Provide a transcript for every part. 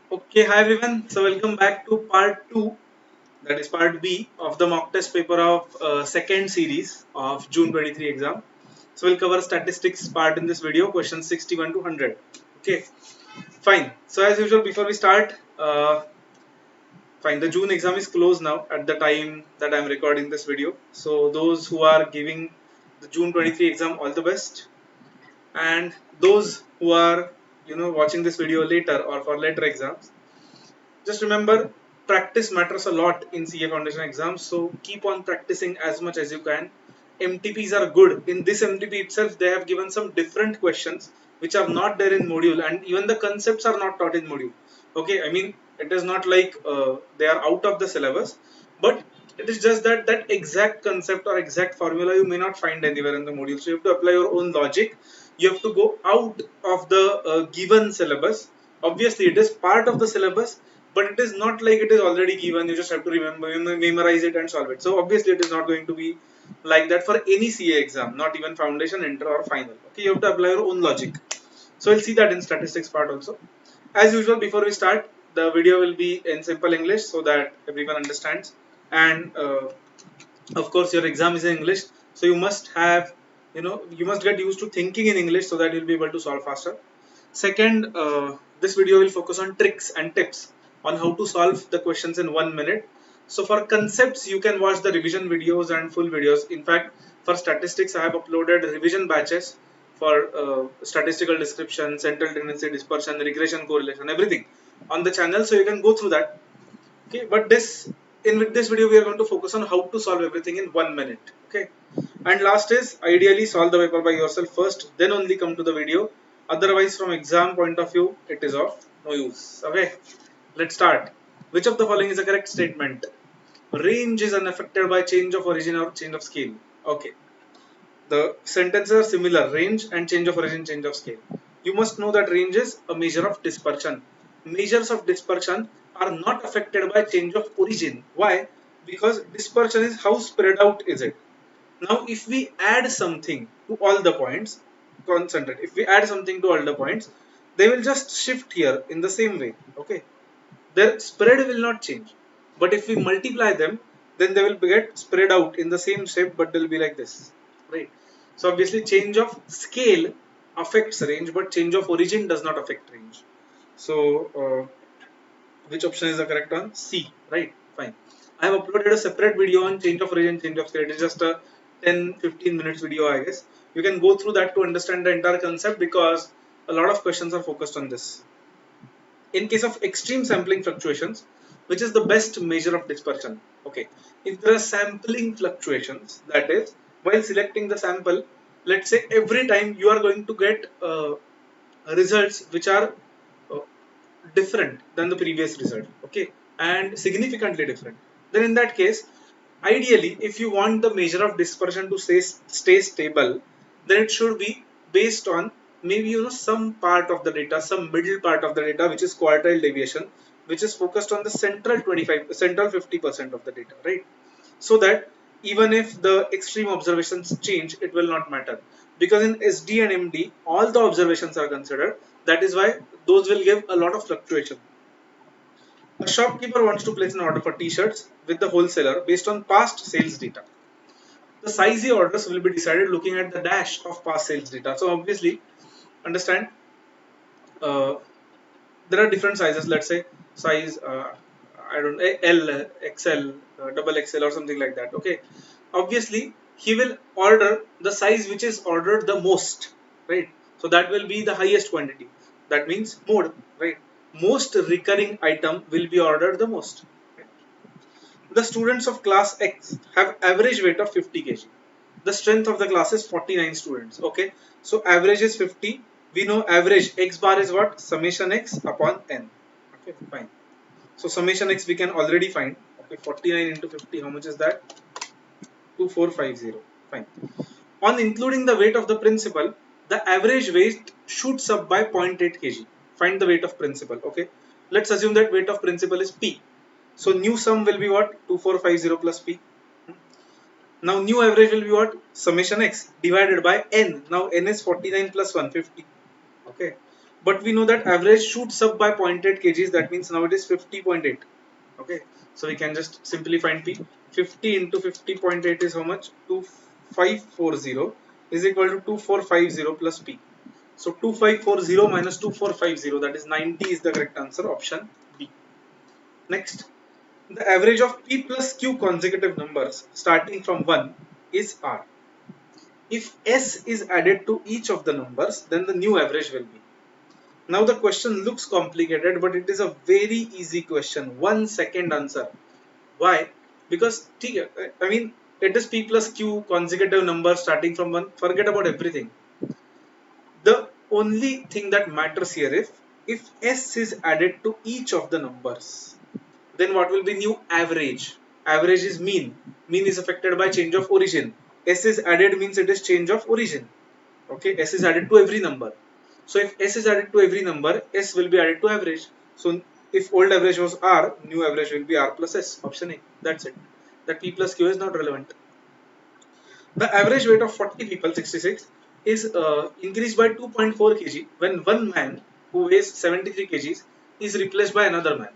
Okay, hi everyone. So welcome back to part 2, that is part B of the mock test paper of second series of June 23 exam. So we'll cover statistics part in this video, questions 61 to 100. Okay, fine. So as usual, before we start, fine, the June exam is closed now at the time that I'm recording this video. So those who are giving the June 23 exam, all the best. And those who are watching this video later or for later exams, just remember, practice matters a lot in CA foundation exams, so keep on practicing as much as you can. MTPs are good. In this MTP itself, they have given some different questions which are not there in module, and even the concepts are not taught in module. Okay, I mean, it is not like they are out of the syllabus, but it is just that that exact concept or exact formula you may not find anywhere in the module. So you have to apply your own logic. You have to go out of the given syllabus. Obviously, it is part of the syllabus, but it is not like it is already given. You just have to remember, memorize it and solve it. So obviously it is not going to be like that for any CA exam, not even foundation, inter or final. Okay, you have to apply your own logic. So we'll see that in statistics part also. As usual, before we start, the video will be in simple English so that everyone understands. And of course your exam is in English, so you must have, you must get used to thinking in English so that you'll be able to solve faster. Second, this video will focus on tricks and tips on how to solve the questions in 1 minute. So for concepts, you can watch the revision videos and full videos. In fact, for statistics, I have uploaded revision batches for statistical description, central tendency, dispersion, regression, correlation, everything on the channel. So you can go through that. Okay, but with this video, we are going to focus on how to solve everything in 1 minute. Okay, and last is ideally solve the paper by yourself first, then only come to the video. Otherwise, from exam point of view, it is of no use. Okay, let's start. Which of the following is a correct statement? Range is unaffected by change of origin or change of scale. Okay, the sentences are similar: range and change of origin, change of scale. You must know that range is a measure of dispersion. Measures of dispersion are not affected by change of origin. Why? Because dispersion is how spread out is it. Now, if we add something to all the points, concentrate. If we add something to all the points, they will just shift here in the same way. Okay, their spread will not change. But if we multiply them, then they will get spread out in the same shape, but they'll be like this, right? So obviously, change of scale affects range, but change of origin does not affect range. So, which option is the correct one? C, right? Fine. I have uploaded a separate video on change of origin, change of scale. It is just a 10-15 minutes video, I guess. You can go through that to understand the entire concept because a lot of questions are focused on this. In case of extreme sampling fluctuations, which is the best measure of dispersion? Okay, if there are sampling fluctuations, that is, while selecting the sample, let's say every time you are going to get results which are uh, different than the previous result, okay, and significantly different, then in that case, ideally, if you want the measure of dispersion to stay stable, then it should be based on maybe some part of the data, some middle part of the data, which is quartile deviation, which is focused on the central 50% of the data, right? So that even if the extreme observations change, it will not matter, because in SD and MD all the observations are considered. That is why those will give a lot of fluctuation. A shopkeeper wants to place an order for t-shirts with the wholesaler based on past sales data. The size he orders will be decided looking at the dash of past sales data. So obviously, understand, uh, there are different sizes. Let's say size, I don't know, L, XL, double XL or something like that. Okay, obviously he will order the size which is ordered the most, right? So that will be the highest quantity. That means mode, right? Most recurring item will be ordered the most. Right? The students of class X have average weight of 50 kg. The strength of the class is 49 students. Okay, so average is 50. We know average x bar is what? Summation x upon n. Okay, fine. So summation x we can already find. Okay, 49 into 50, how much is that? 2450. Fine. On including the weight of the principal, the average weight shoots up by 0.8 kg. Find the weight of principal. Okay, let's assume that weight of principal is p. So new sum will be what? 2450 plus p. Now new average will be what? Summation x divided by n. Now n is 49 plus 150. Okay. but we know that average shoots up by 0.8 kgs. That means now it is 50.8. Okay, so we can just simply find P. 50 into 50.8 is how much? 2540 is equal to 2450 plus P. So 2540 minus 2450, that is 90, is the correct answer, option B. Next, the average of P plus Q consecutive numbers starting from 1 is R. If S is added to each of the numbers, then the new average will be. Now the question looks complicated, but it is a very easy question. 1 second answer. Why? Because I mean, it is P plus Q consecutive numbers starting from 1. Forget about everything. The only thing that matters here is if S is added to each of the numbers, then what will be new average? Average is mean. Mean is affected by change of origin. S is added means it is change of origin. Okay, S is added to every number. So if S is added to every number, S will be added to average. So if old average was R, new average will be R plus S. Option A. That's it. That P plus Q is not relevant. The average weight of 40 people, 66, is increased by 2.4 kg when one man who weighs 73 kgs is replaced by another man.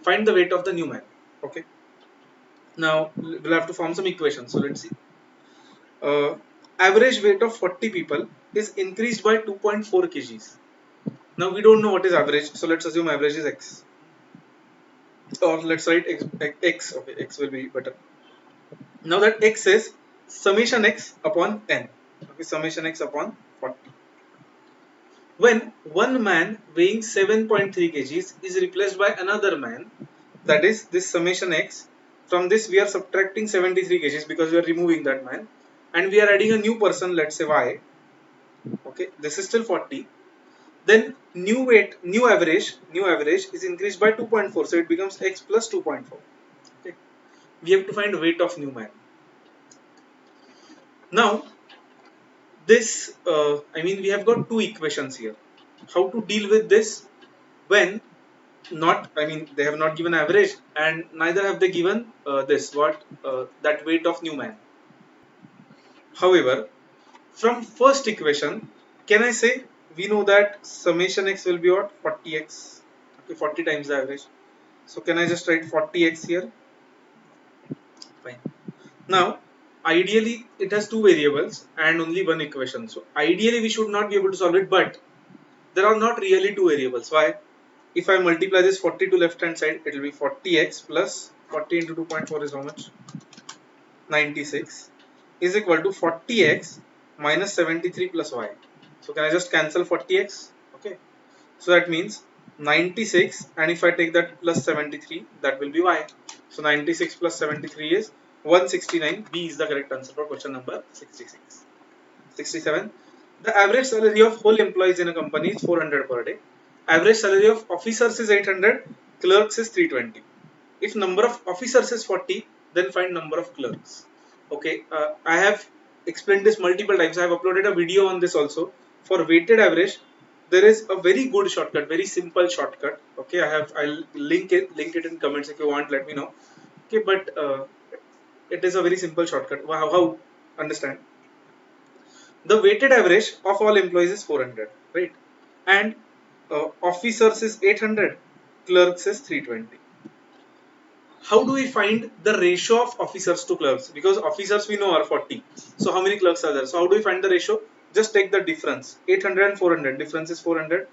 Find the weight of the new man. Okay. Now we'll have to form some equations. So let's see. Uh, Average weight of 40 people is increased by 2.4 kgs. Now we don't know what is average, so let's assume average is x, or let's write x. Okay, x will be better. Now that x is summation x upon n. Okay, summation x upon 40. When one man weighing 7.3 kgs is replaced by another man, that is this summation x. From this we are subtracting 73 kgs because we are removing that man, and we are adding a new person. Let's say y. Okay, this is still 40. Then new average is increased by 2.4, so it becomes x plus 2.4. Okay, we have to find weight of new man. Now this, I mean, we have got two equations here. How to deal with this when not, I mean, they have not given average and neither have they given this what that weight of new man. However, from first equation, can I say we know that summation x will be what? 40x. Okay, 40 times the average. So can I just write 40x here? Fine. Now, ideally it has two variables and only one equation. So ideally we should not be able to solve it, but there are not really two variables. Why? If I multiply this 40 to left hand side, it will be 40x plus 40 into 2.4 is how much? 96 is equal to 40x minus 73 plus y. So can I just cancel 40x? Okay. So that means 96, and if I take that plus 73, that will be y. So 96 plus 73 is 169. B is the correct answer for question number 66. 67. The average salary of whole employees in a company is 400 per day. Average salary of officers is 800, clerks is 320. If number of officers is 40, then find number of clerks. Okay, I have explained this multiple times. I have uploaded a video on this also. For weighted average, there is a very good shortcut, very simple shortcut. Okay, I'll link it in comments if you want. Let me know. Okay, but it is a very simple shortcut. How understand? The weighted average of all employees is 400, right? And officers is 800, clerks is 320. How do we find the ratio of officers to clerks? Because officers we know are 40. So how many clerks are there? So how do we find the ratio? Just take the difference. 800 and 400. Difference is 400.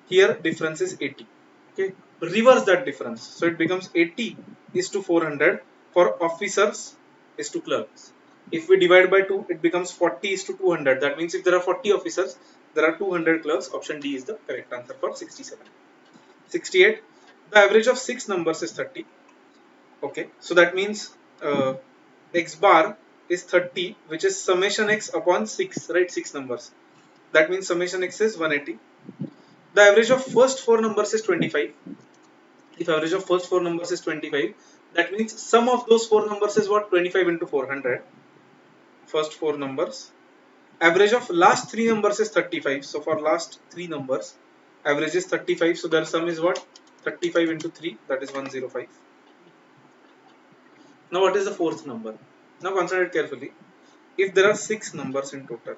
Here difference is 80. Okay. Reverse that difference. So it becomes 80 is to 400 for officers is to clerks. If we divide by 2, it becomes 40 is to 200. That means if there are 40 officers, there are 200 clerks. Option D is the correct answer for 67. 68. The average of 6 numbers is 30. Okay, so that means x bar is 30, which is summation x upon 6, right? 6 numbers. That means summation x is 180. The average of first 4 numbers is 25. If average of first 4 numbers is 25, that means sum of those 4 numbers is what? 25 into 400. First 4 numbers. Average of last 3 numbers is 35. So for last 3 numbers, average is 35. So their sum is what? 35 into 3, that is 105. Now what is the fourth number? Now consider it carefully. If there are 6 numbers in total,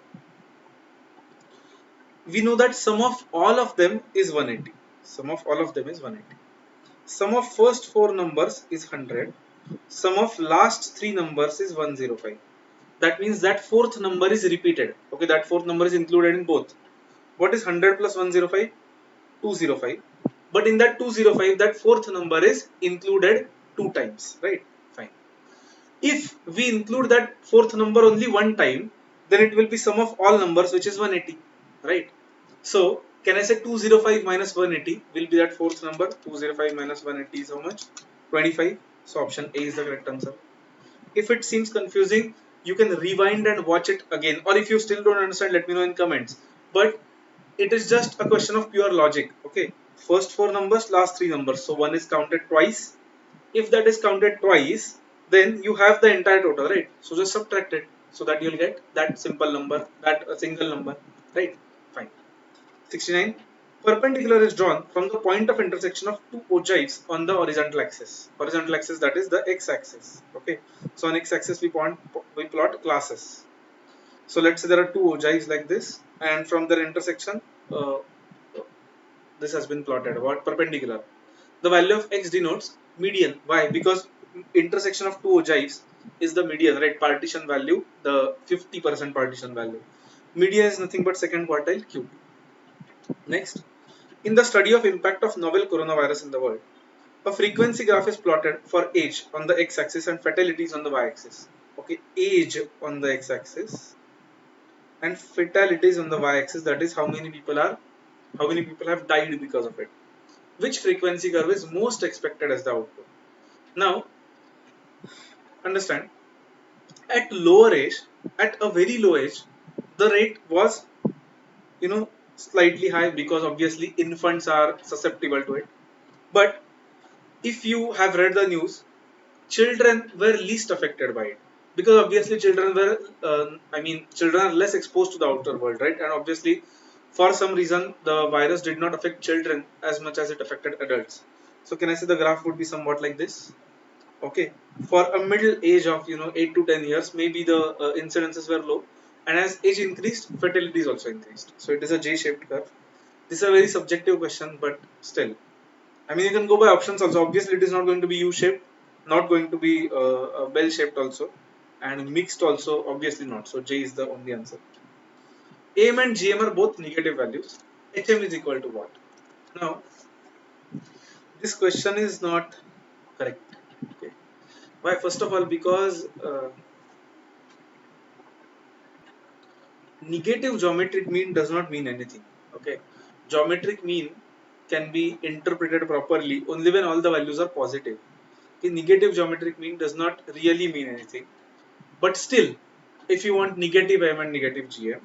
we know that sum of all of them is 180. Sum of all of them is 180. Sum of first four numbers is 100. Sum of last three numbers is 105. That means that fourth number is repeated. Okay, that fourth number is included in both. What is 100 plus 105? 205. But in that 205, that fourth number is included two times, right? Fine. If we include that fourth number only one time, then it will be sum of all numbers, which is 180, right? So can I say 205 minus 180 will be that fourth number? 205 minus 180 is how much? 25. So option A is the correct answer. If it seems confusing, you can rewind and watch it again, or if you still don't understand, let me know in comments. But it is just a question of pure logic. Okay, first four numbers, last three numbers, so one is counted twice. If that is counted twice, then you have the entire total, right? So just subtract it so that you'll get that simple number, that a single number, right? Fine. 69. Perpendicular is drawn from the point of intersection of two ogives on the horizontal axis. Horizontal axis, that is the x-axis. Okay. So on x-axis we plot classes. So let's say there are two ogives like this, and from their intersection, uh, this has been plotted. What? Perpendicular. The value of x denotes median. Why? Because intersection of two ogives is the median, right? Partition value, the 50% partition value. Median is nothing but second quartile cube. Next. In the study of impact of novel coronavirus in the world, a frequency graph is plotted for age on the x-axis and fatalities on the y-axis. Okay, age on the x-axis and fatalities on the y-axis. That is how many people have died because of it. Which frequency curve is most expected as the output? Now, understand, at lower age, at a very low age, the rate was, slightly high because obviously infants are susceptible to it. But if you have read the news, children were least affected by it because obviously children are less exposed to the outer world, right? And obviously for some reason the virus did not affect children as much as it affected adults. So can I say the graph would be somewhat like this? Okay, for a middle age of 8 to 10 years, maybe the incidences were low, and as age increased, fatality is also increased. So it is a J-shaped curve. This is a very subjective question, but still, I mean, you can go by options also. Obviously, it is not going to be U-shaped, not going to be bell-shaped also, and mixed also, obviously not. So J is the only answer. AM and GM are both negative values. HM is equal to what? Now, this question is not correct. Okay. Why? First of all, because negative geometric mean does not mean anything. Okay. Geometric mean can be interpreted properly only when all the values are positive. Okay, negative geometric mean does not really mean anything. But still, if you want negative m and negative gm,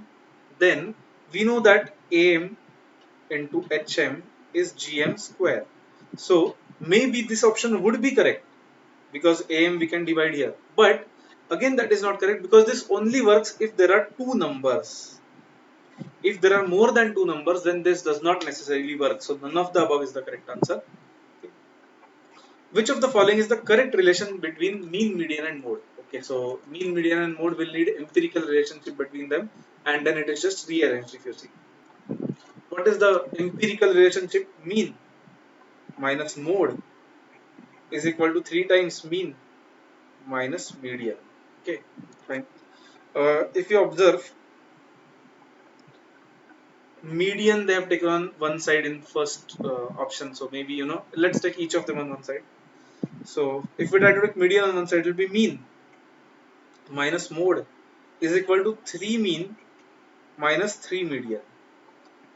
then we know that am into hm is gm square. So maybe this option would be correct because am we can divide here. But again, that is not correct because this only works if there are two numbers. If there are more than two numbers, then this does not necessarily work. So none of the above is the correct answer. Okay. Which of the following is the correct relation between mean, median, and mode? Okay, so mean, median, and mode will need empirical relationship between them, and then it is just rearranged if you see. What is the empirical relationship? Mean minus mode is equal to 3 times mean minus median. Okay, fine. If you observe, median they have taken on one side in first option, so maybe let's take each of them on one side. So if we try to take median on one side, it will be mean minus mode is equal to 3 mean minus 3 median.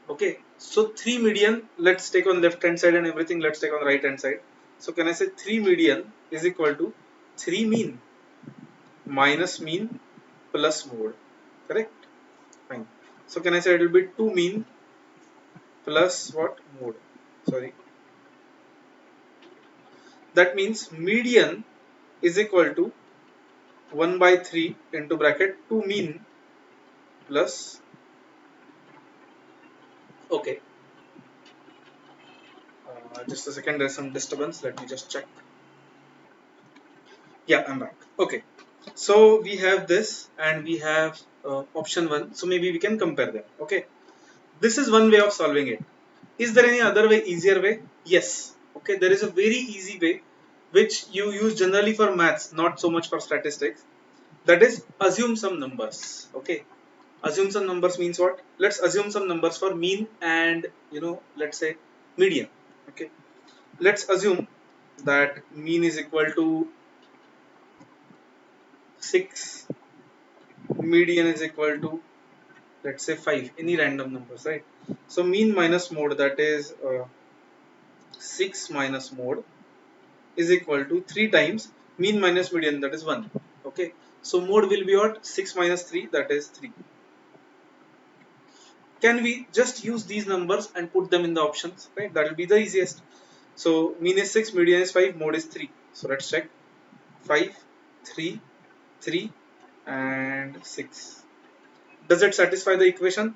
Okay, so 3 median, let's take on left hand side, and everything let's take on right hand side. So can I say 3 median is equal to 3 mean minus mean plus mode? Correct? Fine. So can I say it will be 2 mean plus what? Mode. Sorry. That means median is equal to 1 by 3 into bracket 2 mean plus. Okay, just a second, there's some disturbance, let me just check. Yeah, I'm back. Okay, so we have this and we have option 1, so maybe we can compare them. Okay, This is one way of solving it. Is there any other way, easier way? Yes. Okay, there is a very easy way which you use generally for maths, not so much for statistics. That is, assume some numbers. Okay, assume some numbers means what? Let's assume some numbers for mean and let's say median. Okay, let's assume that mean is equal to 6, median is equal to, let's say, 5, any random numbers, right? So mean minus mode, that is 6 minus mode, is equal to 3 times mean minus median, that is 1. Okay, so mode will be what? 6 minus 3, that is 3. Can we just use these numbers and put them in the options, right? That will be the easiest. So mean is 6, median is 5, mode is 3. So let's check. 5, 3, 3 and 6. Does it satisfy the equation?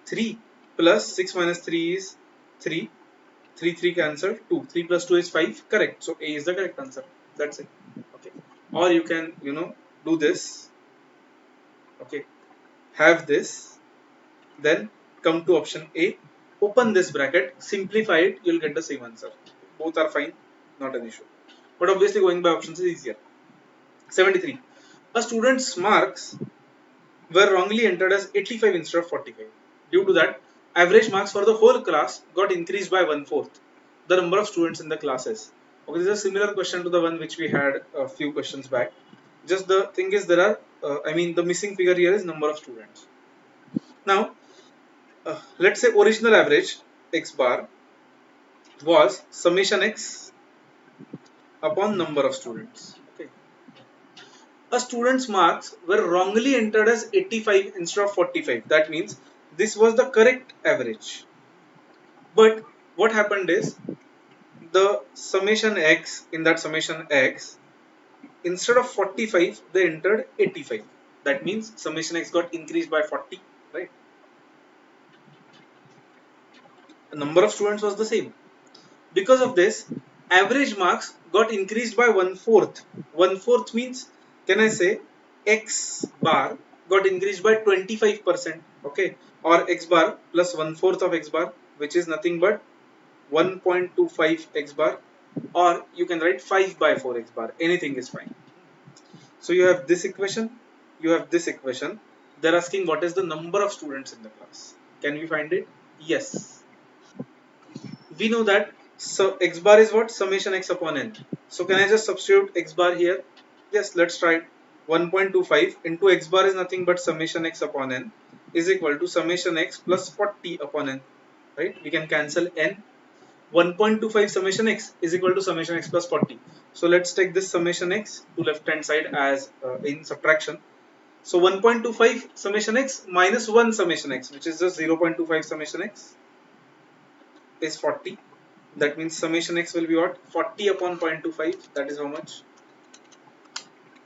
3 plus 6 minus 3 is 3. 3 3 cancel, 2. 3 plus 2 is 5. Correct. So A is the correct answer. That's it. Okay. Or you can do this. Okay. Have this, then come to option A, open this bracket, simplify it, you'll get the same answer. Both are fine, not an issue. But obviously going by options is easier. 73. A student's marks were wrongly entered as 85 instead of 45. Due to that, average marks for the whole class got increased by 1/4 the number of students in the classes. Okay, this is a similar question to the one which we had a few questions back. Just the thing is, there are, the missing figure here is number of students. Now, let's say original average x bar was summation x upon number of students. Okay. A student's marks were wrongly entered as 85 instead of 45. That means this was the correct average. But what happened is, the summation x, in that summation x, instead of 45 they entered 85. That means summation x got increased by 40, right? The number of students was the same. Because of this, average marks got increased by 1/4. 1/4 means, can I say, x bar got increased by 25%. Okay, or x bar plus 1/4 of x bar, which is nothing but 1.25 x bar, or you can write 5 by 4 x bar. Anything is fine. So you have this equation, you have this equation. They're asking what is the number of students in the class. Can we find it? Yes. We know that, so x bar is what? Summation x upon n. So can I just substitute x bar here? Yes, let's try it. 1.25 into x bar is nothing but summation x upon n is equal to summation x plus 40 upon n, right? We can cancel n. 1.25 summation x is equal to summation x plus 40. So let's take this summation x to left hand side as in subtraction. So 1.25 summation x minus 1 summation x, which is just 0.25 summation x, is 40. That means summation x will be what? 40 upon 0.25. That is how much?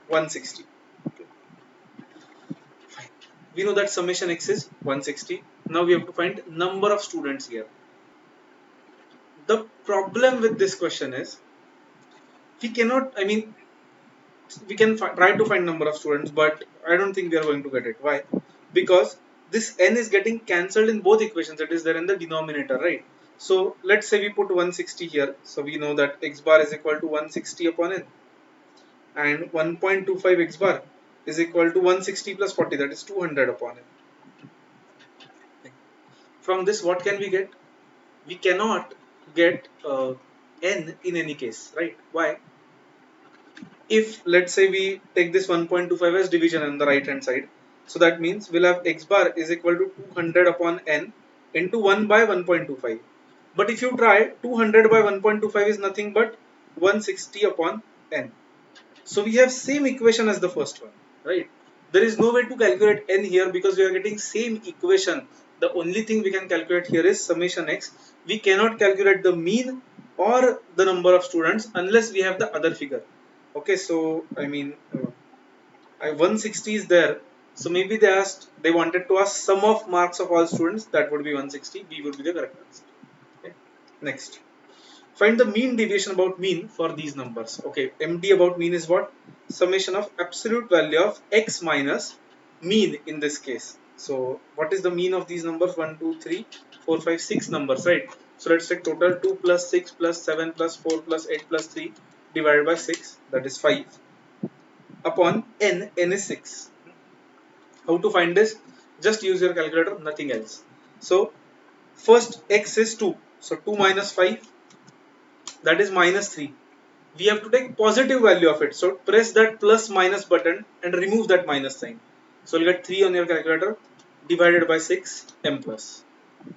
160. Okay. Fine. We know that summation x is 160. Now we have to find number of students here. The problem with this question is, we cannot, we can try to find number of students, but I don't think we are going to get it. Why? Because this n is getting cancelled in both equations. It is there in the denominator, right? So let's say we put 160 here. So we know that x bar is equal to 160 upon n, and 1.25 x bar is equal to 160 plus 40, that is 200 upon n. From this, what can we get? We cannot get n in any case, right? Why? If let's say we take this 1.25 as division on the right hand side, so that means we'll have x bar is equal to 200 upon n into 1 by 1.25. But if you try, 200 by 1.25 is nothing but 160 upon n. So we have same equation as the first one, right? There is no way to calculate n here because we are getting same equation. The only thing we can calculate here is summation x. We cannot calculate the mean or the number of students unless we have the other figure. Okay, so 160 is there. So maybe they wanted to ask sum of marks of all students. That would be 160. B would be the correct answer. Okay. Next. Find the mean deviation about mean for these numbers. Okay, MD about mean is what? Summation of absolute value of x minus mean in this case. So what is the mean of these numbers? 1 2 3 4 5 6 numbers, right? So let's take total 2 plus 6 plus 7 plus 4 plus 8 plus 3 divided by 6, that is 5 upon n is 6. How to find this? Just use your calculator, nothing else. So first x is 2, so 2 minus 5, that is minus 3. We have to take positive value of it, so press that plus minus button and remove that minus sign. So you'll get 3 on your calculator divided by 6 m plus.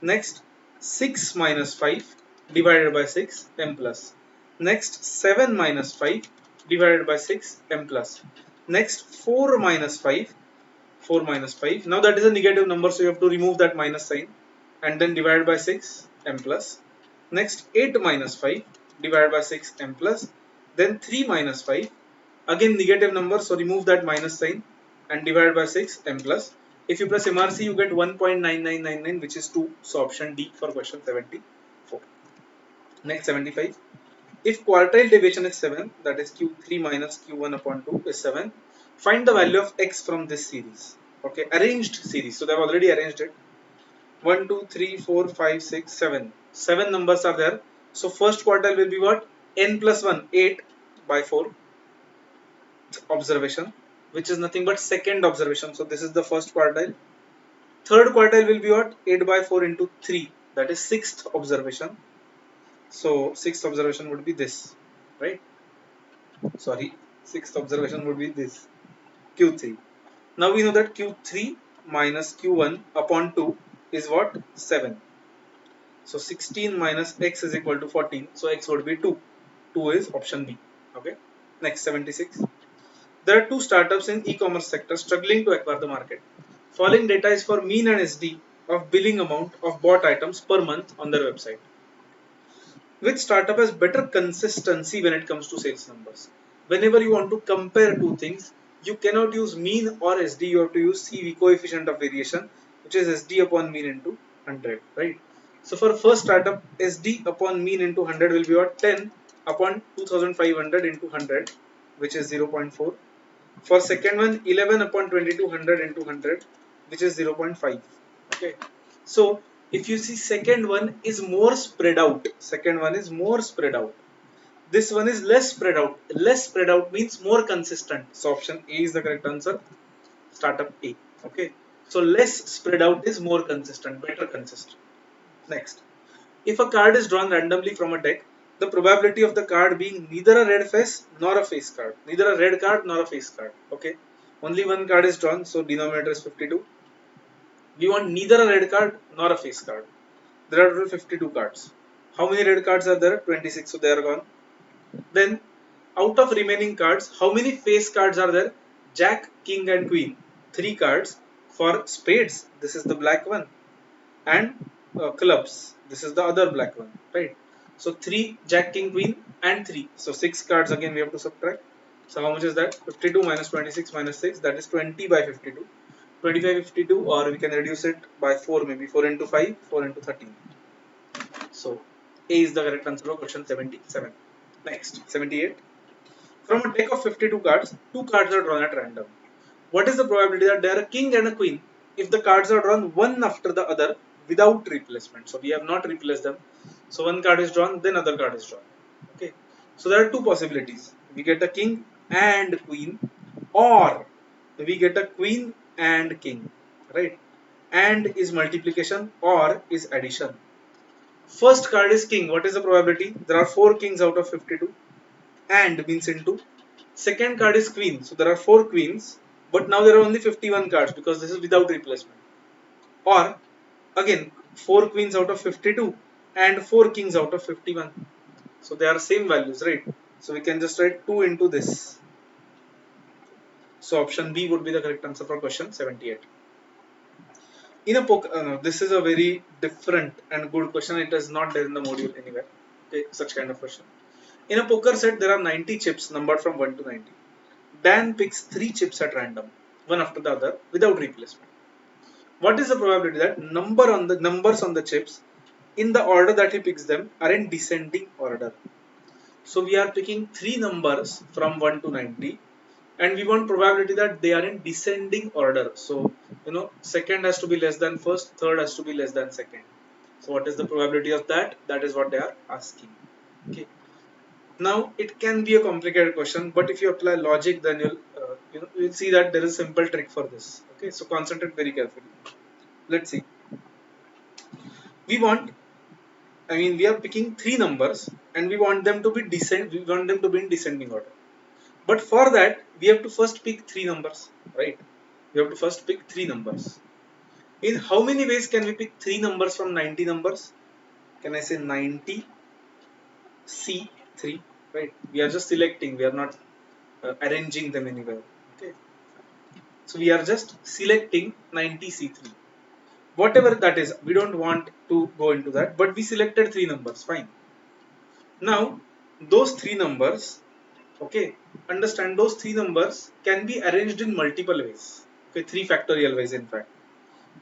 Next 6 minus 5 divided by 6 m plus. Next 7 minus 5 divided by 6 m plus. Next 4 minus 5, 4 minus 5. Now that is a negative number, so you have to remove that minus sign and then divide by 6 m plus. Next 8 minus 5 divided by 6 m plus. Then 3 minus 5, again negative number, so remove that minus sign and divide by 6 m plus. If you press MRC, you get 1.9999, which is 2. So option D for question 74. Next 75. If quartile deviation is 7, that is q3 minus q1 upon 2 is 7, find the value of x from this series. Okay, arranged series. So they have already arranged it. 1, 2, 3, 4, 5, 6, 7. 7 numbers are there. So first quartile will be what? N plus 1, 8 by 4 observation, which is nothing but second observation. So this is the first quartile. Third quartile will be what? 8 by 4 into 3. That is sixth observation. So sixth observation would be this, right? Sorry, sixth observation would be this, Q3. Now we know that Q3 minus Q1 upon 2 is what? 7. So 16 minus x is equal to 14. So x would be 2. 2 is option B. Okay. Next 76. There are two startups in e-commerce sector struggling to acquire the market. Following data is for mean and SD of billing amount of bought items per month on their website. Which startup has better consistency when it comes to sales numbers? Whenever you want to compare two things, you cannot use mean or SD, you have to use CV, coefficient of variation, which is SD upon mean into 100, right? So for first startup, SD upon mean into 100 will be what? 10 upon 2500 into 100, which is 0.4. For second one, 11 upon 2200 into 100, which is 0.5. Okay. So if you see, second one is more spread out. Second one is more spread out. This one is less spread out. Less spread out means more consistent. So option A is the correct answer. Startup A. Okay. So less spread out is more consistent, better consistent. Next. If a card is drawn randomly from a deck, the probability of the card being neither a red face nor a face card. Neither a red card nor a face card. Okay. Only one card is drawn, so denominator is 52. We want neither a red card nor a face card. There are total 52 cards. How many red cards are there? 26, so they are gone. Then out of remaining cards, how many face cards are there? Jack, king and queen. 3 cards. For spades, this is the black one. And clubs, this is the other black one, right? So 3 jack, king, queen and 3. So 6 cards again we have to subtract. So how much is that? 52 minus 26 minus 6, that is 20 by 52. 25 52, or we can reduce it by 4, maybe 4 into 5, 4 into 13. So A is the correct answer for question 77. Next, 78. From a deck of 52 cards, 2 cards are drawn at random. What is the probability that there are a king and a queen if the cards are drawn one after the other without replacement? So we have not replaced them. So one card is drawn, then other card is drawn. Okay. So there are two possibilities. We get a king and queen, or we get a queen and king, right? And is multiplication or is addition. First card is king. What is the probability? There are 4 kings out of 52. And means into. Second card is queen. So there are 4 queens. But now there are only 51 cards because this is without replacement. Or again 4 queens out of 52 and 4 kings out of 51. So they are same values, right? So we can just write 2 into this. So option B would be the correct answer for question 78. In a poker, this is a very different and good question. It is not there in the module anywhere. Okay, such kind of question. In a poker set, there are 90 chips numbered from 1 to 90. Dan picks 3 chips at random, one after the other, without replacement. What is the probability that numbers on the chips in the order that he picks them are in descending order? So we are picking 3 numbers from 1 to 90. and we want probability that they are in descending order. So second has to be less than first, third has to be less than second. So what is the probability of that? That is what they are asking. Okay. Now it can be a complicated question, but if you apply logic, then you'll see that there is a simple trick for this. Okay, so concentrate very carefully. Let's see. We want, I mean, we are picking three numbers, and we want them to be We want them to be in descending order. But for that, we have to first pick three numbers, right? We have to first pick three numbers. In how many ways can we pick three numbers from 90 numbers? Can I say 90 C3, right? We are just selecting. We are not arranging them anywhere. Okay. So we are just selecting 90 C3. Whatever that is, we don't want to go into that, but we selected three numbers. Fine. Now, those three numbers, okay, understand those three numbers can be arranged in multiple ways. Okay, 3 factorial ways in fact.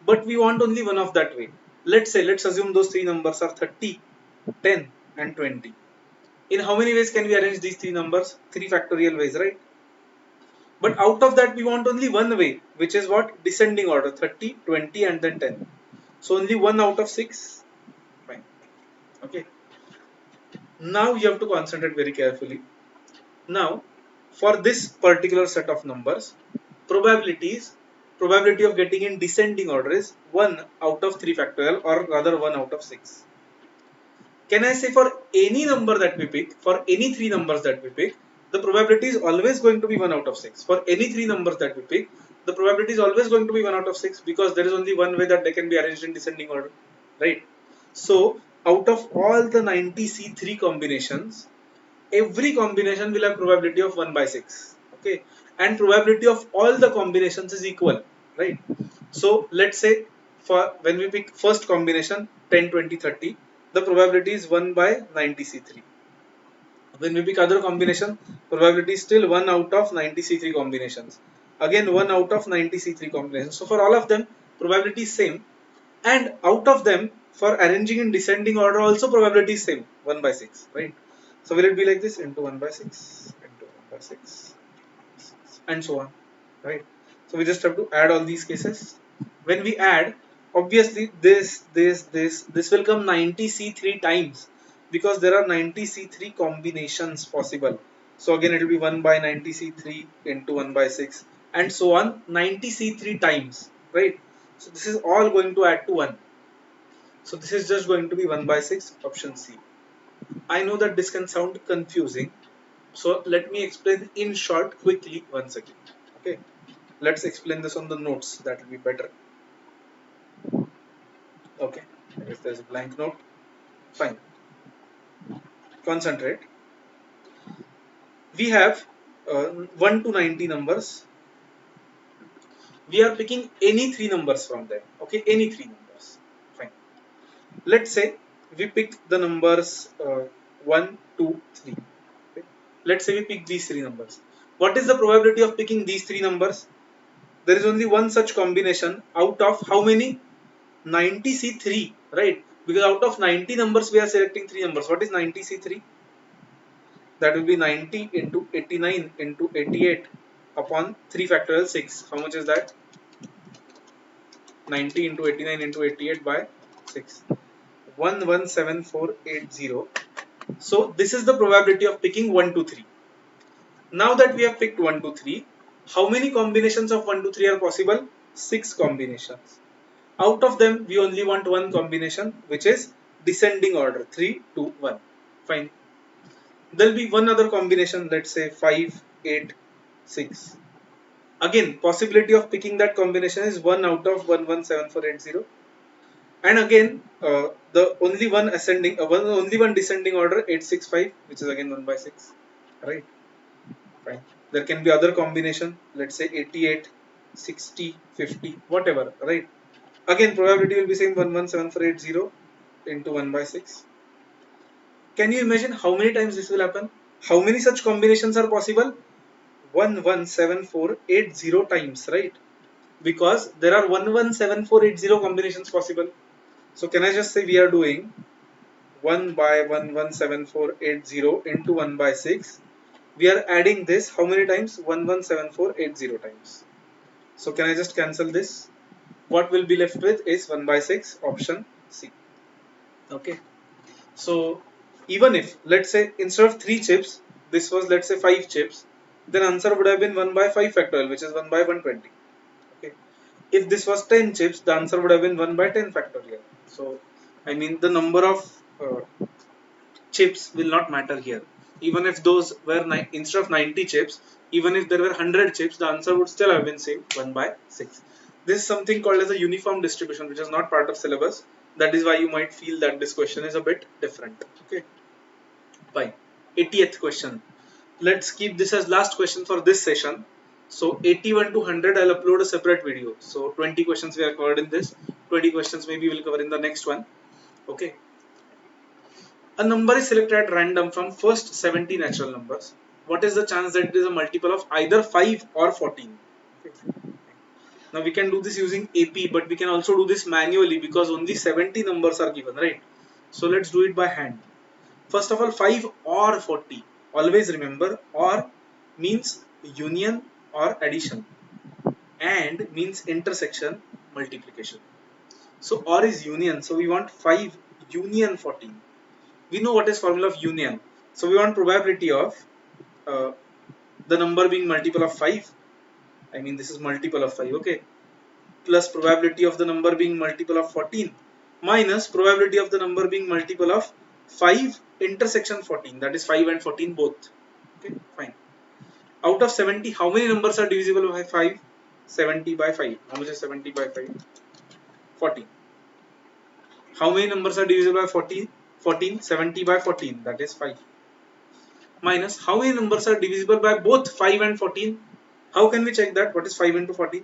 But we want only one of that way. Let's assume those three numbers are 30, 10, and 20. In how many ways can we arrange these three numbers? 3 factorial ways, right? But out of that, we want only one way, which is what? Descending order, 30, 20, and then 10. So only 1 out of 6. Fine. Okay. Now you have to concentrate very carefully. Now, for this particular set of numbers, probability of getting in descending order is 1 out of 3 factorial, or rather 1 out of 6. Can I say for any number that we pick, for any three numbers that we pick, the probability is always going to be 1 out of 6. For any three numbers that we pick, the probability is always going to be 1 out of 6, because there is only one way that they can be arranged in descending order, right? So out of all the 90 C3 combinations, every combination will have probability of 1 by 6. Okay, and probability of all the combinations is equal, right? So let's say for when we pick first combination 10, 20, 30, the probability is 1 by 90 C3. When we pick other combination, probability is still 1 out of 90 C3 combinations. Again 1 out of 90 C3 combinations. So for all of them, probability is same. And out of them, for arranging in descending order, also probability is same, 1 by 6, right? So will it be like this? Into 1 by 6, into 1 by 6, and so on, right? So we just have to add all these cases. When we add, obviously this will come 90 C3 times, because there are 90 C3 combinations possible. So again it will be 1 by 90 C3 into 1 by 6, and so on, 90 C3 times, right? So this is all going to add to 1. So this is just going to be 1 by 6, option C. I know that this can sound confusing, so let me explain in short quickly once again. Okay, let's explain this on the notes, that will be better. Okay, I guess there's a blank note. Fine. Concentrate. We have 1 to 90 numbers. We are picking any three numbers from them. Okay, any three numbers. Fine. Let's say we pick the numbers 1, 2, 3. Okay. Let's say we pick these three numbers. What is the probability of picking these three numbers? There is only one such combination out of how many? 90C3, right? Because out of 90 numbers we are selecting three numbers. What is 90C3? That will be 90 into 89 into 88 upon 3 factorial 6. How much is that? 90 into 89 into 88 by 6. 117480. So this is the probability of picking 1 to 3. Now that we have picked 1 to 3, how many combinations of 1 to 3 are possible? 6 combinations. Out of them, we only want one combination, which is descending order, 3, 2, 1. Fine. There will be one other combination, let's say 5, 8, 6. Again, possibility of picking that combination is 1 out of 117480. And again, the only one only one descending order, 865, which is again 1 by 6. Right? Fine. There can be other combination, let's say 88, 60, 50, whatever, right? Again, probability will be same, 117480 into 1 by 6. Can you imagine how many times this will happen? How many such combinations are possible? 117480 times, right? Because there are 117480 combinations possible. So can I just say we are doing 1 by 117480 into 1 by 6. We are adding this how many times? 117480 times. So can I just cancel this? What will be left with is 1 by 6, option C. Okay. So even if, let's say, instead of 3 chips, this was, let's say, 5 chips, then answer would have been 1 by 5 factorial, which is 1 by 120. Okay. If this was 10 chips, the answer would have been 1 by 10 factorial. So I mean the number of chips will not matter here. Even if those were instead of 90 chips, even if there were 100 chips, the answer would still have been same, 1 by 6. This is something called as a uniform distribution, which is not part of syllabus. That is why you might feel that this question is a bit different. Okay, fine. 80th question. Let's keep this as last question for this session. So 81 to 100 I'll upload a separate video. So 20 questions we have covered in this. 20 questions maybe we'll cover in the next one. Okay. A number is selected at random from first 70 natural numbers. What is the chance that it is a multiple of either 5 or 14? Okay. Now we can do this using AP, but we can also do this manually because only 70 numbers are given, right? So let's do it by hand. First of all, 5 or 40. Always remember, or means union or addition, and means intersection, multiplication. So or is union. So we want 5 union 14. We know what is formula of union. So we want probability of uh, the number being multiple of 5. I mean this is multiple of 5, okay, plus probability of the number being multiple of 14 minus probability of the number being multiple of 5 intersection 14, that is 5 and 14 both. Okay, fine. Out of 70, how many numbers are divisible by 5? 70 by 5. How much is 70 by 5? 40. How many numbers are divisible by 14? 14. 70 by 14, that is 5. Minus how many numbers are divisible by both 5 and 14? How can we check that? What is 5 into 14?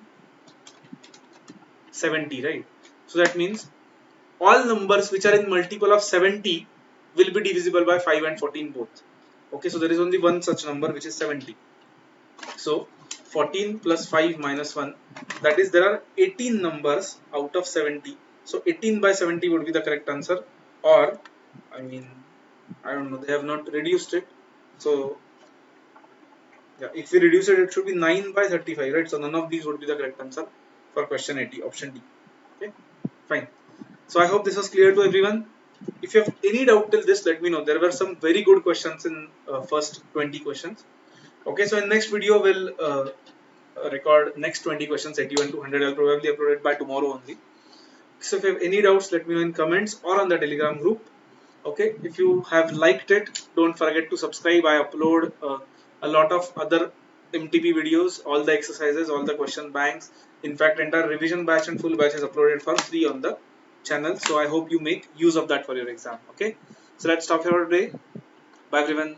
70, right? So that means all numbers which are in multiple of 70 will be divisible by 5 and 14 both. Okay, so there is only one such number which is 70. So 14 plus 5 minus 1, that is there are 18 numbers out of 70. So 18 by 70 would be the correct answer, or I mean I don't know, they have not reduced it. So yeah, if we reduce it, it should be 9 by 35, right? So none of these would be the correct answer for question 80, option D. Okay, fine. So I hope this was clear to everyone. If you have any doubt till this, let me know. There were some very good questions in first 20 questions. Okay, so in next video we'll record next 20 questions, 81 to 100. I'll probably upload it by tomorrow only. So if you have any doubts, let me know in comments or on the Telegram group. Okay, if you have liked it, don't forget to subscribe. I upload a lot of other MTP videos, all the exercises, all the question banks. In fact, entire revision batch and full batch is uploaded for free on the channel. So I hope you make use of that for your exam. Okay, so let's stop here today. Bye everyone.